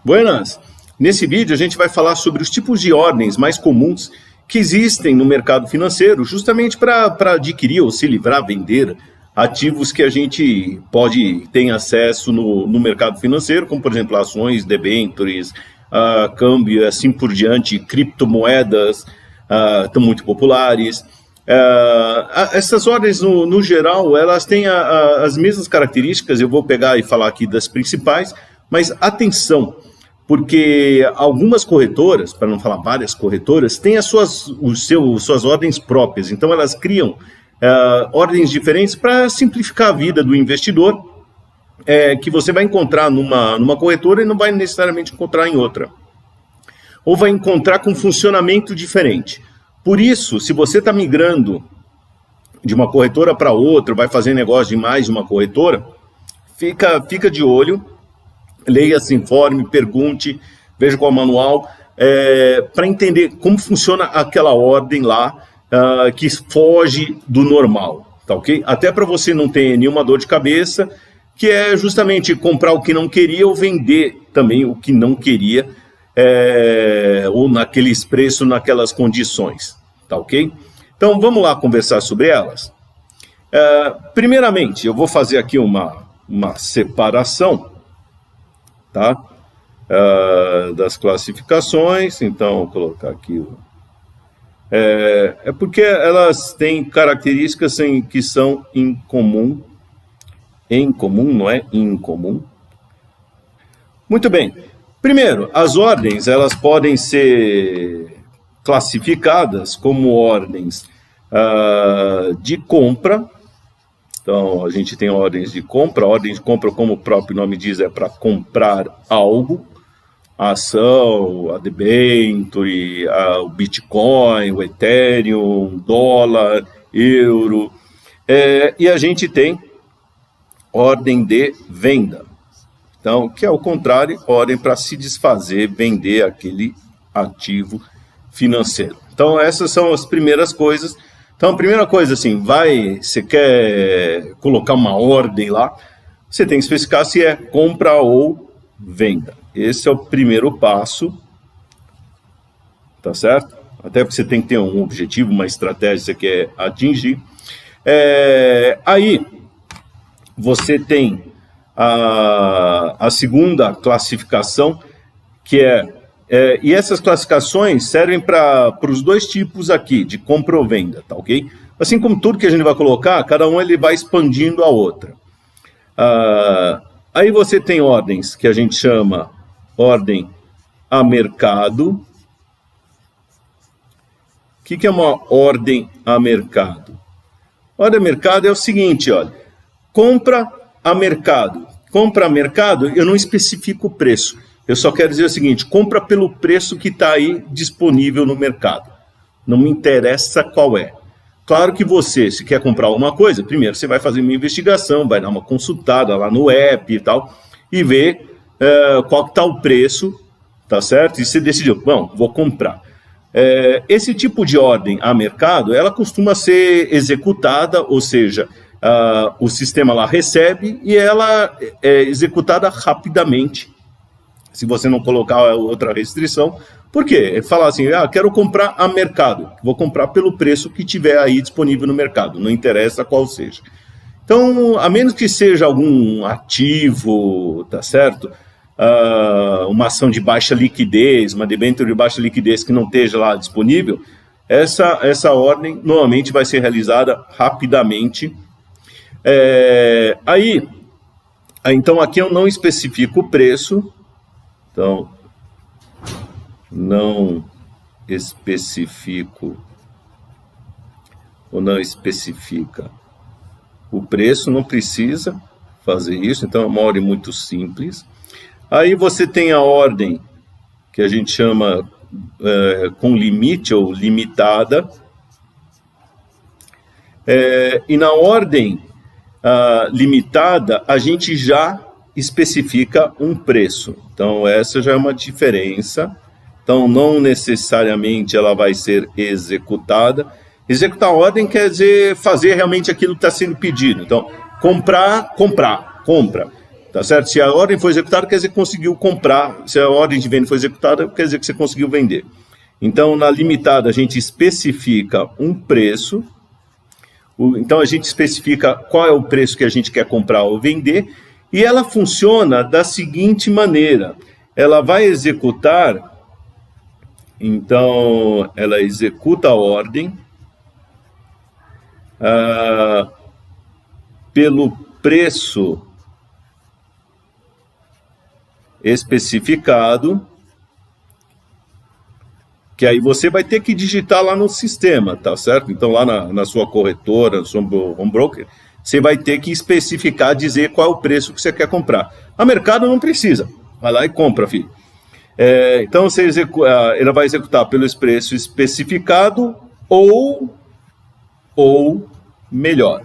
Buenas! Nesse vídeo a gente vai falar sobre os tipos de ordens mais comuns que existem no mercado financeiro, justamente para adquirir ou se livrar, vender ativos que a gente ter acesso no mercado financeiro, como por exemplo ações, debêntures, câmbio, assim por diante, criptomoedas, estão muito populares. Essas ordens, no geral, elas têm as mesmas características. Eu vou pegar e falar aqui das principais, mas atenção, porque algumas corretoras, para não falar várias corretoras, têm suas ordens próprias. Então, elas criam ordens diferentes para simplificar a vida do investidor, que você vai encontrar numa corretora e não vai necessariamente encontrar em outra. Ou vai encontrar com funcionamento diferente. Por isso, se você está migrando de uma corretora para outra, vai fazer negócio de mais de uma corretora, fica de olho, leia, se informe, pergunte, veja qual é o manual, para entender como funciona aquela ordem lá, que foge do normal, tá ok? Até para você não ter nenhuma dor de cabeça, que é justamente comprar o que não queria ou vender também o que não queria, ou naqueles preços, naquelas condições, tá ok? Então vamos lá conversar sobre elas. Primeiramente, eu vou fazer aqui uma separação, tá? Das classificações. Então vou colocar aqui. Porque elas têm características que são em comum, não é incomum. Muito bem. Primeiro, as ordens, elas podem ser classificadas como ordens de compra. Então, a gente tem ordens de compra. A ordem de compra, como o próprio nome diz, é para comprar algo. A ação, a debênture, o Bitcoin, o Ethereum, o dólar, euro. E a gente tem ordem de venda. Então, que é o contrário, ordem para se desfazer, vender aquele ativo financeiro. Então, essas são as primeiras coisas. Então, a primeira coisa, assim, você quer colocar uma ordem lá, você tem que especificar se é compra ou venda. Esse é o primeiro passo, tá certo? Até porque você tem que ter um objetivo, uma estratégia que você quer atingir. Aí, você tem a segunda classificação, que e essas classificações servem para os dois tipos aqui, de compra ou venda, tá ok? Assim como tudo que a gente vai colocar, cada um ele vai expandindo a outra. Aí você tem ordens que a gente chama ordem a mercado. O que é uma ordem a mercado? Ordem a mercado é o seguinte, olha, compra a mercado. Compra a mercado, eu não especifico o preço. Eu só quero dizer o seguinte, compra pelo preço que está aí disponível no mercado. Não me interessa qual é. Claro que se quer comprar alguma coisa, primeiro você vai fazer uma investigação, vai dar uma consultada lá no app e tal, e ver qual que está o preço, tá certo? E você decidiu, bom, vou comprar. Esse tipo de ordem a mercado, ela costuma ser executada, ou seja, o sistema lá recebe e ela é executada rapidamente, se você não colocar outra restrição. Por quê? Falar assim, quero comprar a mercado, vou comprar pelo preço que tiver aí disponível no mercado, não interessa qual seja. Então, a menos que seja algum ativo, tá certo? Uma ação de baixa liquidez, uma debênture de baixa liquidez que não esteja lá disponível, essa ordem normalmente vai ser realizada rapidamente. Então, aqui eu não especifico o preço. Então, não especifico ou não especifica o preço, não precisa fazer isso. Então, é uma ordem muito simples. Aí você tem a ordem que a gente chama com limite ou limitada. E na ordem limitada, a gente já especifica um preço. Então, essa já é uma diferença. Então, não necessariamente ela vai ser executada. Executar a ordem quer dizer fazer realmente aquilo que está sendo pedido. Então, compra. tá certo? Se a ordem foi executada, quer dizer que conseguiu comprar. Se a ordem de venda foi executada, quer dizer que você conseguiu vender. Então, na limitada, a gente especifica um preço. Então, a gente especifica qual é o preço que a gente quer comprar ou vender. E ela funciona da seguinte maneira. Ela vai executar... Então, ela executa a ordem pelo preço especificado, que aí você vai ter que digitar lá no sistema, tá certo? Então, lá na sua corretora, no seu home broker, você vai ter que especificar, dizer qual é o preço que você quer comprar. A mercado não precisa. Vai lá e compra, filho. Então, ela vai executar pelo preço especificado ou melhor.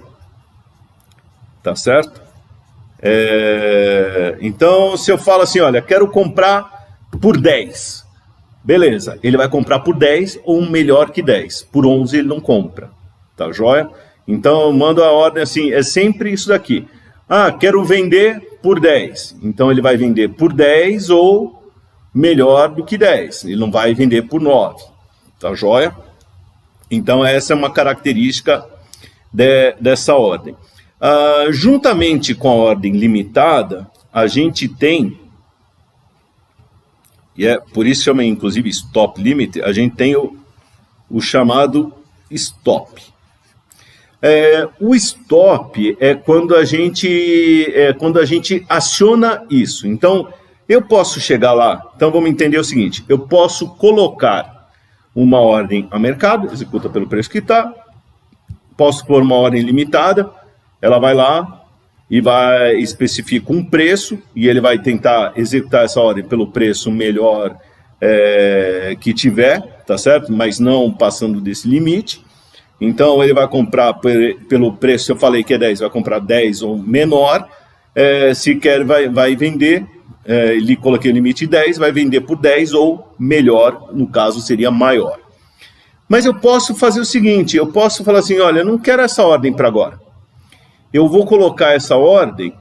Tá certo? Então, se eu falo assim, olha, quero comprar por 10. Beleza, ele vai comprar por 10 ou melhor que 10. Por 11 ele não compra. Tá joia? Então, eu mando a ordem assim, é sempre isso daqui. Quero vender por 10. Então, ele vai vender por 10 ou melhor do que 10, ele não vai vender por 9, tá joia? Então essa é uma característica dessa ordem. Juntamente com a ordem limitada, a gente tem, e por isso chama inclusive stop limit, a gente tem o chamado stop. O stop é quando a gente aciona isso. Então, eu posso chegar lá, então vamos entender o seguinte, eu posso colocar uma ordem a mercado, executa pelo preço que está, posso pôr uma ordem limitada, ela vai lá e especifica um preço, e ele vai tentar executar essa ordem pelo preço melhor que tiver, tá certo? Mas não passando desse limite. Então ele vai comprar pelo preço, se eu falei que é 10, vai comprar 10 ou menor, se quer vai vender, ele coloquei o limite 10, vai vender por 10 ou melhor, no caso seria maior. Mas eu posso fazer o seguinte, eu posso falar assim, olha, eu não quero essa ordem para agora. Eu vou colocar essa ordem,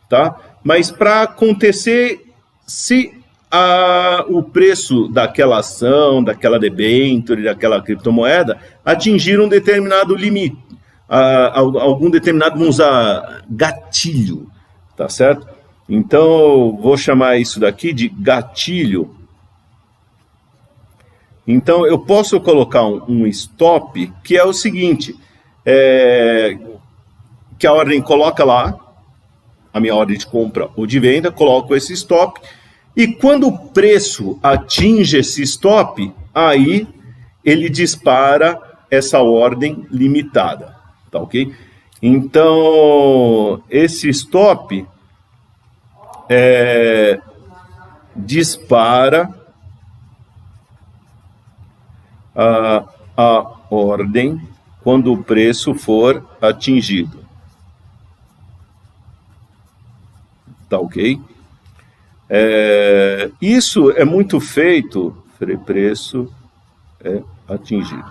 tá? Mas para acontecer, se o preço daquela ação, daquela debênture, daquela criptomoeda, atingir um determinado limite, algum determinado, vamos usar gatilho, tá certo? Então, vou chamar isso daqui de gatilho. Então, eu posso colocar um stop, que é o seguinte, que a ordem coloca lá, a minha ordem de compra ou de venda, coloco esse stop, e quando o preço atinge esse stop, aí ele dispara essa ordem limitada, tá ok? Então, esse stop dispara a ordem quando o preço for atingido. Tá ok? Isso é muito feito, preço é atingido.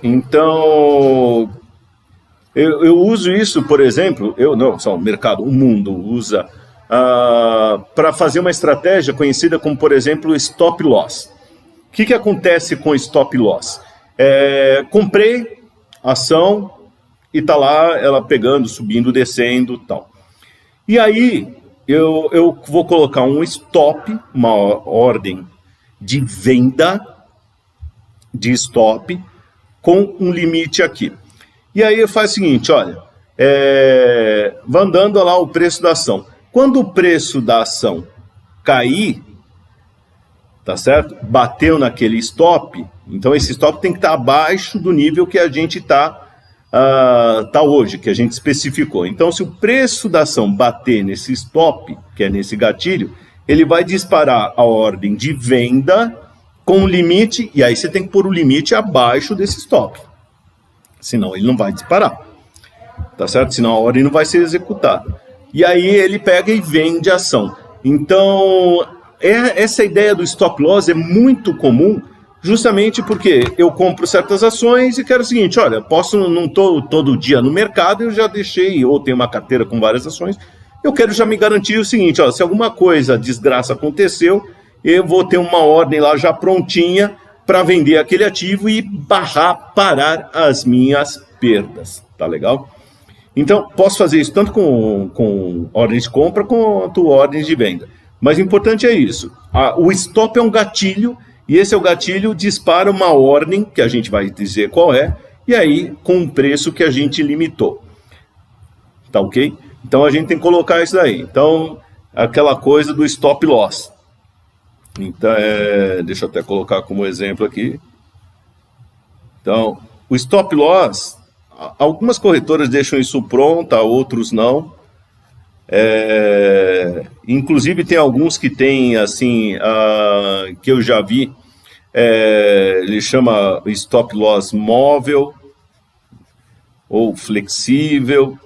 Então, eu uso isso, por exemplo, o mercado, o mundo usa para fazer uma estratégia conhecida como, por exemplo, stop loss. O que acontece com stop loss? Comprei ação e está lá ela pegando, subindo, descendo e tal. E aí eu vou colocar um stop, uma ordem de venda de stop com um limite aqui. E aí eu faço o seguinte, olha, vai andando lá o preço da ação. Quando o preço da ação cair, tá certo? Bateu naquele stop, então esse stop tem que estar abaixo do nível que a gente está hoje, que a gente especificou. Então, se o preço da ação bater nesse stop, que é nesse gatilho, ele vai disparar a ordem de venda com o limite, e aí você tem que pôr o limite abaixo desse stop. Senão ele não vai disparar, tá certo? Senão a ordem não vai ser executada. E aí ele pega e vende a ação. Então, essa ideia do stop loss é muito comum, justamente porque eu compro certas ações e quero o seguinte, olha, não estou todo dia no mercado, eu já deixei, ou tenho uma carteira com várias ações, eu quero já me garantir o seguinte, ó, se alguma coisa, desgraça aconteceu, eu vou ter uma ordem lá já prontinha para vender aquele ativo e parar as minhas perdas, tá legal? Então, posso fazer isso tanto com ordens de compra quanto ordens de venda. Mas o importante é isso. O stop é um gatilho, e esse é o gatilho, dispara uma ordem, que a gente vai dizer qual é, e aí com um preço que a gente limitou. Tá ok? Então, a gente tem que colocar isso daí. Então, aquela coisa do stop loss. Então, deixa eu até colocar como exemplo aqui. Então, o stop loss, algumas corretoras deixam isso pronto, outros não. Inclusive tem alguns que tem assim, que eu já vi, ele chama stop loss móvel ou flexível,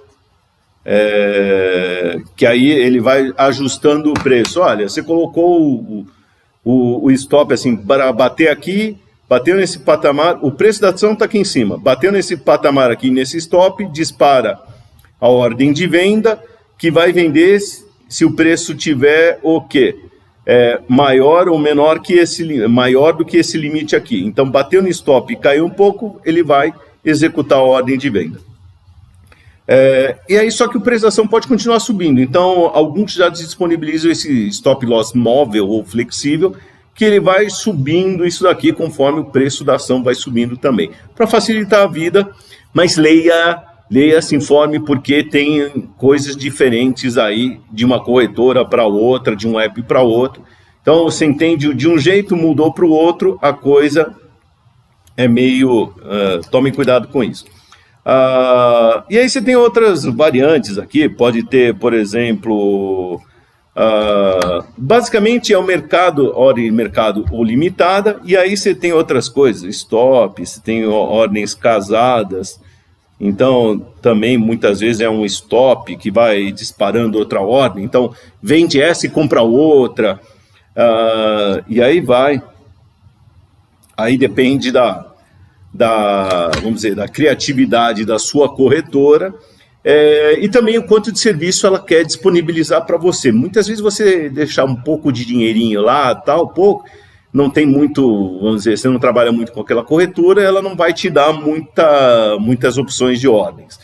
que aí ele vai ajustando o preço. Olha, você colocou o stop assim para bater aqui, bateu nesse patamar, o preço da ação está aqui em cima, bateu nesse patamar aqui, nesse stop, dispara a ordem de venda, que vai vender se o preço tiver o quê? Maior ou menor que maior do que esse limite aqui. Então, bateu no stop e caiu um pouco, ele vai executar a ordem de venda. E aí, só que o preço da ação pode continuar subindo. Então, alguns já disponibilizam esse stop loss móvel ou flexível, que ele vai subindo isso daqui conforme o preço da ação vai subindo também. Para facilitar a vida, mas leia, se informe, porque tem coisas diferentes aí de uma corretora para outra, de um app para outro. Então, você entende, de um jeito mudou para o outro, a coisa é meio... tome cuidado com isso. E aí você tem outras variantes aqui, pode ter, por exemplo... basicamente é o ordem de mercado ou limitada, e aí você tem outras coisas, stop, você tem ordens casadas. Então, também, muitas vezes, é um stop que vai disparando outra ordem. Então, vende essa e compra outra. E aí vai. Aí depende vamos dizer, da criatividade da sua corretora. E também o quanto de serviço ela quer disponibilizar para você. Muitas vezes você deixar um pouco de dinheirinho lá, tal, pouco... não tem muito, vamos dizer, você não trabalha muito com aquela corretora, ela não vai te dar muitas opções de ordens.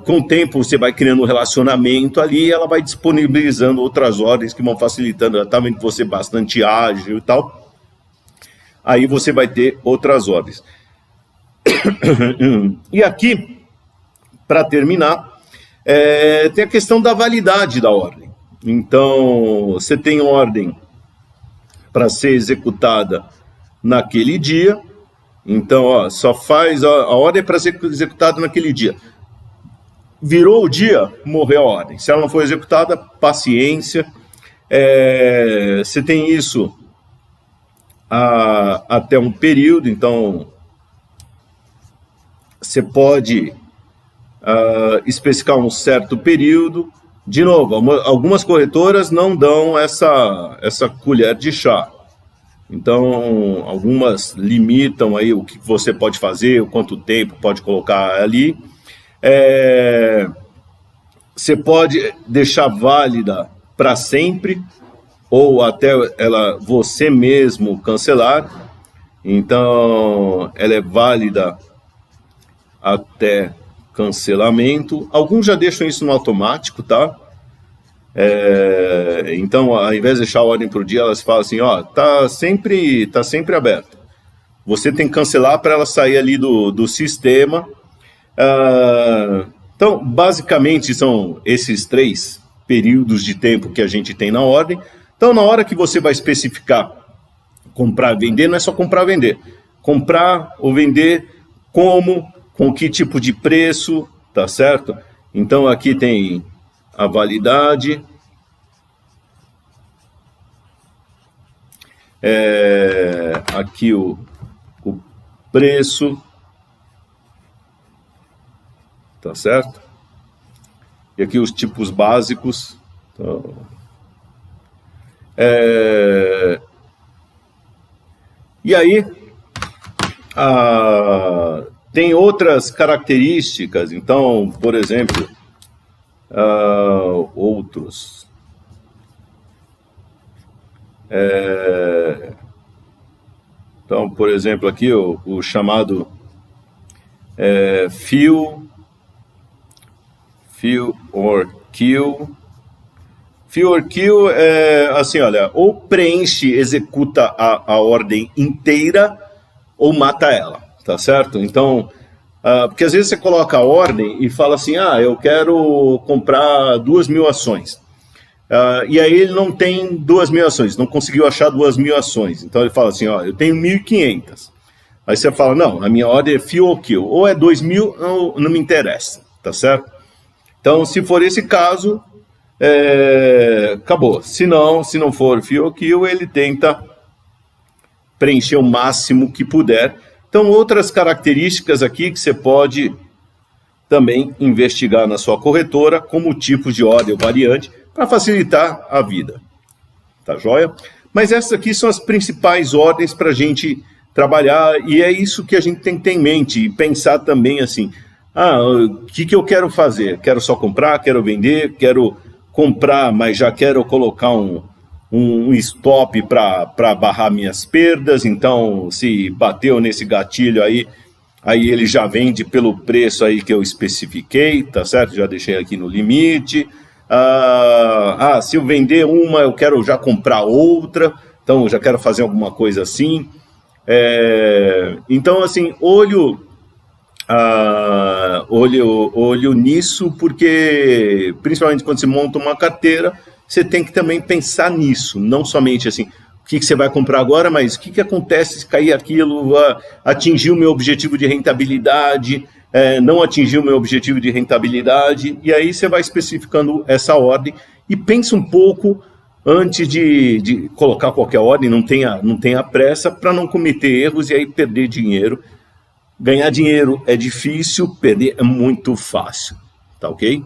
Com o tempo você vai criando um relacionamento ali, ela vai disponibilizando outras ordens que vão facilitando, ela está vendo que você é bastante ágil e tal, aí você vai ter outras ordens. E aqui, para terminar, tem a questão da validade da ordem. Então, você tem ordem para ser executada naquele dia. Então, só faz a ordem para ser executada naquele dia. Virou o dia, morreu a ordem. Se ela não for executada, paciência. Você tem isso até um período, então você pode especificar um certo período. De novo, algumas corretoras não dão essa colher de chá. Então, algumas limitam aí o que você pode fazer, o quanto tempo pode colocar ali. Você pode deixar válida para sempre, ou até você mesmo cancelar. Então, ela é válida até cancelamento. Alguns já deixam isso no automático, tá? Então, ao invés de deixar a ordem para o dia, elas falam assim, tá sempre aberto. Você tem que cancelar para ela sair ali do sistema. Então, basicamente, são esses 3 períodos de tempo que a gente tem na ordem. Então, na hora que você vai especificar comprar e vender, não é só comprar e vender. Comprar ou vender como... com que tipo de preço, tá certo? Então, aqui tem a validade, aqui o preço, tá certo? E aqui os tipos básicos. Então, e aí, tem outras características. Então, por exemplo, Outros. Então, por exemplo, aqui o chamado fill or kill. Fill or kill é assim, olha, ou preenche, executa a ordem inteira, ou mata ela, tá certo? Então, porque às vezes você coloca a ordem e fala assim, eu quero comprar 2.000 ações. E aí ele não tem 2.000 ações, não conseguiu achar 2.000 ações. Então ele fala assim, eu tenho 1.500. Aí você fala, não, a minha ordem é fill or kill. Ou é 2.000, ou não me interessa, tá certo? Então, se for esse caso, acabou. Se não for fill or kill, ele tenta preencher o máximo que puder. Então, outras características aqui que você pode também investigar na sua corretora, como tipo de ordem ou variante, para facilitar a vida. Tá joia? Mas essas aqui são as principais ordens para a gente trabalhar, e é isso que a gente tem que ter em mente, e pensar também assim, o que eu quero fazer? Quero só comprar, quero vender, quero comprar, mas já quero colocar um stop para barrar minhas perdas, então se bateu nesse gatilho aí ele já vende pelo preço aí que eu especifiquei, tá certo? Já deixei aqui no limite. Se eu vender uma, eu quero já comprar outra, então eu já quero fazer alguma coisa assim. Então, assim, olho nisso, porque principalmente quando você monta uma carteira, você tem que também pensar nisso, não somente assim, o que você vai comprar agora, mas o que acontece se cair aquilo, atingir o meu objetivo de rentabilidade, não atingir o meu objetivo de rentabilidade, e aí você vai especificando essa ordem e pensa um pouco antes de colocar qualquer ordem, não tenha pressa para não cometer erros e aí perder dinheiro. Ganhar dinheiro é difícil, perder é muito fácil, tá ok?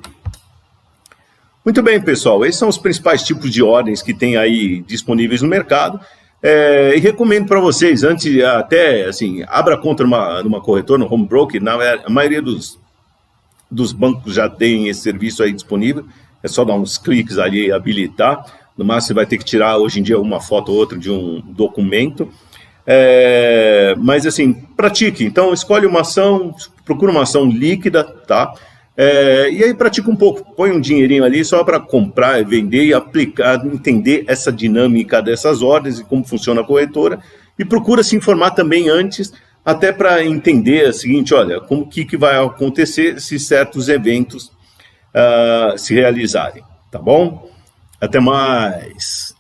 Muito bem, pessoal, esses são os principais tipos de ordens que tem aí disponíveis no mercado, e recomendo para vocês, antes até, assim, abra conta numa corretora, no home broker, a maioria dos bancos já tem esse serviço aí disponível, é só dar uns cliques ali e habilitar, no máximo você vai ter que tirar, hoje em dia, uma foto ou outra de um documento, mas assim, pratique, então escolhe uma ação, procura uma ação líquida, tá? E aí pratica um pouco, põe um dinheirinho ali só para comprar, vender e aplicar, entender essa dinâmica dessas ordens e como funciona a corretora, e procura se informar também antes, até para entender o seguinte, olha, como que vai acontecer se certos eventos se realizarem, tá bom? Até mais!